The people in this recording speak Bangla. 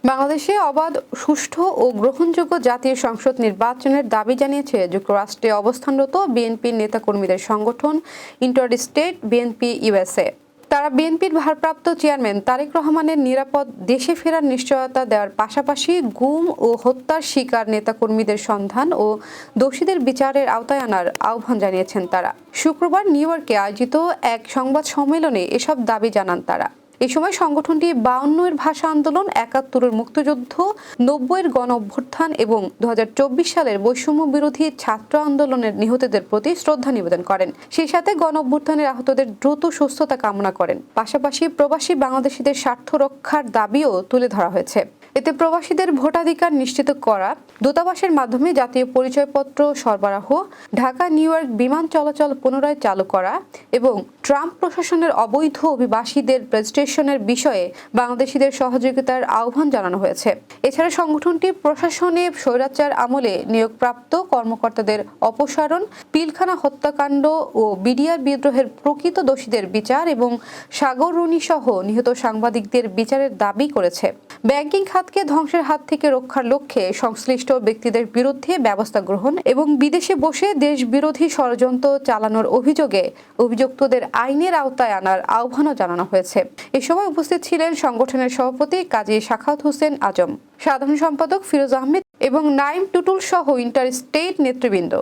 বাংলাদেশে অবাধ, সুষ্ঠু ও গ্রহণযোগ্য জাতীয় সংসদ নির্বাচনের দাবি জানিয়েছে যুক্তরাষ্ট্রে অবস্থানরত বিএনপির নেতাকর্মীদের সংগঠন ইন্টারস্টেট বিএনপি ইউএসএ। তারা বিএনপির ভারপ্রাপ্ত চেয়ারম্যান তারেক রহমানের নিরাপদ দেশে ফেরার নিশ্চয়তা দেওয়ার পাশাপাশি গুম ও হত্যার শিকার নেতাকর্মীদের সন্ধান ও দোষীদের বিচারের আওতায় আনার আহ্বান জানিয়েছেন তারা। শুক্রবার নিউ ইয়র্কে আয়োজিত এক সংবাদ সম্মেলনে এসব দাবি জানান তারা। এ সময় সংগঠনটি 52-এর ভাষা আন্দোলন, 71-এর মুক্তিযুদ্ধ, 90-এর গণ অভ্যুত্থান এবং 2024 সালের বৈষম্য বিরোধী ছাত্র আন্দোলনের নিহতদের প্রতি শ্রদ্ধা নিবেদন করেন। সেই সাথে গণ অভ্যুত্থানের আহতদের দ্রুত সুস্থতা কামনা করেন। পাশাপাশি প্রবাসী বাংলাদেশিদের স্বার্থ রক্ষার দাবিও তুলে ধরা হয়েছে। এতে প্রবাসীদের ভোটাধিকার নিশ্চিত করা, দূতাবাসের মাধ্যমে জাতীয় পরিচয়পত্র সরবরাহ, ঢাকা নিউ ইয়র্ক বিমান চলাচল পুনরায় চালু করা এবং ট্রাম্প প্রশাসনের অবৈধ অভিবাসীদের রেজিস্ট্রেশনের বিষয়ে বাংলাদেশিদের সহযোগিতার আহ্বান জানানো হয়েছে। এছাড়া সংগঠনটি প্রশাসনে স্বৈরাচার আমলে নিয়োগপ্রাপ্ত কর্মকর্তাদের অপসারণ, পিলখানা হত্যাকাণ্ড ও বিডিআর বিদ্রোহের প্রকৃত দোষীদের বিচার এবং সাগর রুনি সহ নিহত সাংবাদিকদের বিচারের দাবি করেছে। ব্যাংকিং খাতকে ধ্বংসের হাত থেকে রক্ষার লক্ষ্যে সংশ্লিষ্ট ব্যক্তিদের বিরুদ্ধে ব্যবস্থা গ্রহণ এবং বিদেশে বসে দেশ বিরোধী ষড়যন্ত্র চালানোর অভিযোগে অভিযুক্তদের আইনের আওতায় আনার আহ্বানও জানানো হয়েছে। এ সময় উপস্থিত ছিলেন সংগঠনের সভাপতি কাজী সাখাওয়াত হোসেন আজম, সাধারণ সম্পাদক ফিরোজ আহমেদ এবং নাইম টুটুল সহ ইন্টারস্টেট নেতৃবৃন্দ।